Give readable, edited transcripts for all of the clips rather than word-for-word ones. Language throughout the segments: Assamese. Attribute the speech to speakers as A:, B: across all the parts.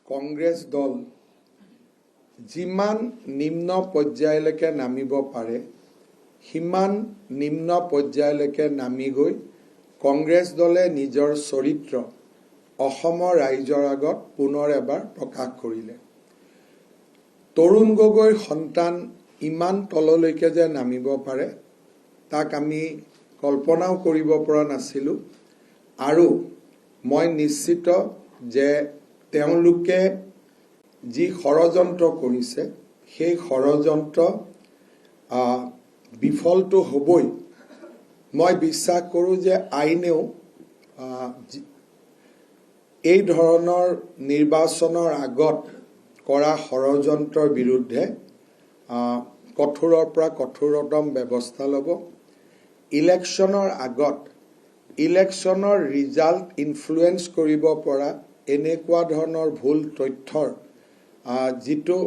A: কংগ্ৰেছ দল যিমান নিম্ন পৰ্যায়লৈকে নামিব পাৰে সিমান নিম্ন পৰ্যায়লৈকে নামি গৈ কংগ্ৰেছ দলে নিজৰ চৰিত্ৰ অসমৰ ৰাইজৰ আগত পুনৰ এবাৰ প্ৰকাশ কৰিলে। তৰুণ গগৈৰ সন্তান ইমান তললৈকে যে নামিব পাৰে তাক আমি কল্পনাও কৰিব পৰা নাছিলোঁ আৰু মই নিশ্চিত যে তেওঁলোকে যি ষড়যন্ত্ৰ কৰিছে সেই ষড়যন্ত্ৰ বিফলটো হ'বই। মই বিশ্বাস কৰোঁ যে আইনেও এই ধৰণৰ নিৰ্বাচনৰ আগত কৰা ষড়যন্ত্ৰৰ বিৰুদ্ধে কঠোৰৰ পৰা কঠোৰতম ব্যৱস্থা ল'ব। ইলেকশ্যনৰ আগত ইলেকশ্যনৰ ৰিজাল্ট ইনফ্লুৱেঞ্চ কৰিব পৰা এনেকুৱা ধৰণৰ ভুল তথ্যৰ যিটো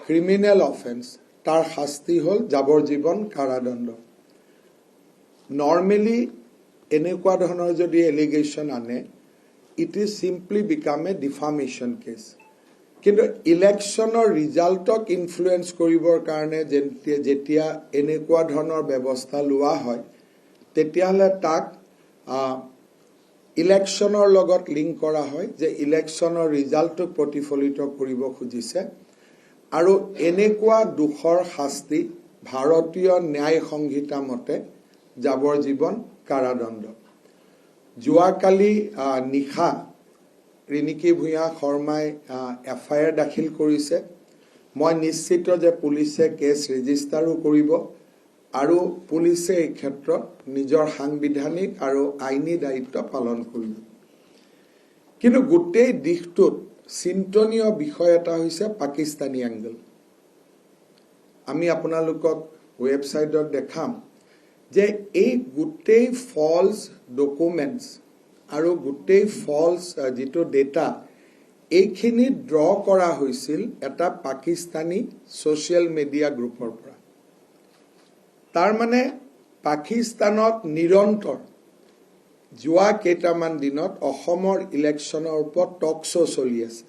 A: ক্ৰিমিনেল অফেন্স তাৰ শাস্তি হ'ল যাৱজ্জীৱন কাৰাদণ্ড। নৰ্মেলি এনেকুৱা ধৰণৰ যদি এলিগেশ্যন আনে it is simply become a defamation case. কিন্তু ইলেকশ্যনৰ ৰিজাল্টক ইনফ্লুৱেঞ্চ কৰিবৰ কাৰণে যেতিয়া এনেকুৱা ধৰণৰ ব্যৱস্থা লোৱা হয় তেতিয়াহ'লে তাক ইলেকশ্যনৰ লগত লিংক কৰা হয় যে ইলেকশ্যনৰ ৰিজাল্টক প্ৰতিফলিত কৰিব খুজিছে আৰু এনেকুৱা দোষৰ শাস্তি ভাৰতীয় ন্যায় সংহিতা মতে যাৱজ্জীৱন কাৰাদণ্ড। যোৱাকালি নিশা ৰিণিকী ভূঞা শৰ্মাই FIR দাখিল কৰিছে। মই নিশ্চিত যে পুলিচে কেছ ৰেজিষ্টাৰো কৰিব আৰু পুলিচে এই ক্ষেত্ৰত নিজৰ সাংবিধানিক আৰু আইনী দায়িত্ব পালন কৰিব। কিন্তু গোটেই দিশটোত চিন্তনীয় বিষয় এটা হৈছে পাকিস্তানী এংগল। আমি আপোনালোকক ৱেবছাইটত দেখাম যে এই গোটেই ফলছ ডকুমেণ্টছ আৰু গোটেই ফলছ যিটো ডেটা এইখিনি ড্ৰ কৰা হৈছিল এটা পাকিস্তানী ছ'চিয়েল মিডিয়া গ্ৰুপৰ পৰা। তাৰমানে পাকিস্তানত নিৰন্তৰ যোৱা কেইটামান দিনত অসমৰ ইলেকশ্যনৰ ওপৰত টক শ্ব' চলি আছে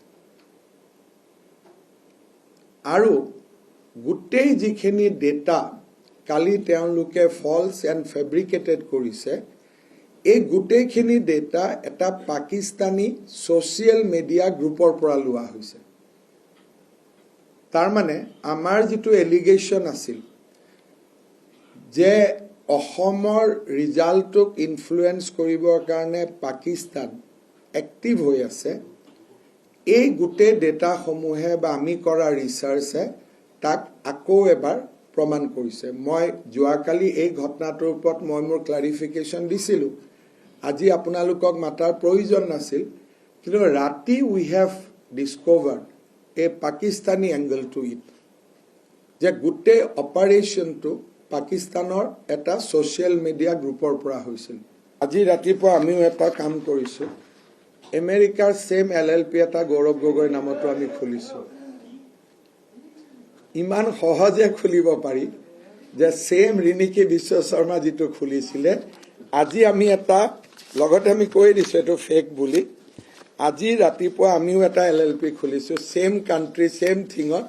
A: আৰু গোটেই যিখিনি ডেটা কালি তেওঁলোকে ফলছ এণ্ড ফেব্ৰিকেটেড কৰিছে এই গোটেইখিনি ডেটা এটা পাকিস্তানী ছ'চিয়েল মিডিয়া গ্ৰুপৰ পৰা লোৱা হৈছে। তাৰমানে আমাৰ যিটো এলিগেশ্যন আছিল যে অসমৰ ৰিজাল্টটোক ইনফ্লুৱেঞ্চ কৰিবৰ কাৰণে পাকিস্তান এক্টিভ হৈ আছে, এই গোটেই ডেটাসমূহে বা আমি কৰা ৰিচাৰ্চে তাক আকৌ এবাৰ প্ৰমাণ কৰিছে। মই যোৱাকালি এই ঘটনাটোৰ ওপৰত মই মোৰ ক্লাৰিফিকেশ্যন দিছিলোঁ। আজি আপোনালোকক মাতাৰ প্ৰয়োজন নাছিল, কিন্তু ৰাতি we have discovered a Pakistani angle to it, যে গোটেই অপাৰেশ্যনটো পাকিস্তানৰ এটা ছ'চিয়েল মিডিয়া গ্ৰুপৰ পৰা হৈছিল। আজি ৰাতিপুৱা আমিও এটা কাম কৰিছোঁ, আমেৰিকাৰ ছেম LLP এটা গৌৰৱ গগৈ নামতো আমি খুলিছোঁ। ইমান সহজে খুলিব পাৰি যে ছেম ৰিণিকী বিশ্ব শৰ্মা যিটো খুলিছিলে আজি আমি এটা লগতে আমি কৈ দিছোঁ এইটো ফেক বুলি। আজি ৰাতিপুৱা আমিও এটা LLP খুলিছোঁ ছেম কাণ্ট্ৰি ছেম থিঙত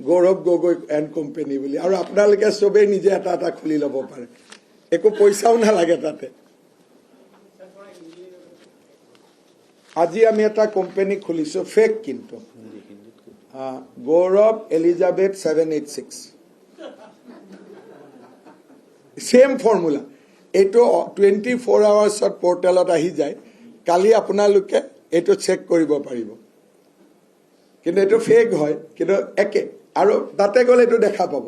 A: গৌৰৱ গগৈ এণ্ড কোম্পানী বুলি। আৰু আপোনালোকে চবেই নিজে এটা এটা খুলি ল'ব পাৰে, একো পইচাও নালাগে তাতে। আজি আমি এটা কোম্পানী খুলিছোঁ ফেক, কিন্তু গৌৰৱ এলিজাবেথ 786 ছেম ফৰ্মুলা। এইটো 24 আৱাৰ্ছত পৰ্টেলত আহি যায়। কালি আপোনালোকে এইটো চেক কৰিব পাৰিব, কিন্তু এইটো ফেক হয়, কিন্তু একে আৰু তাতে গ'লে এইটো দেখা পাব।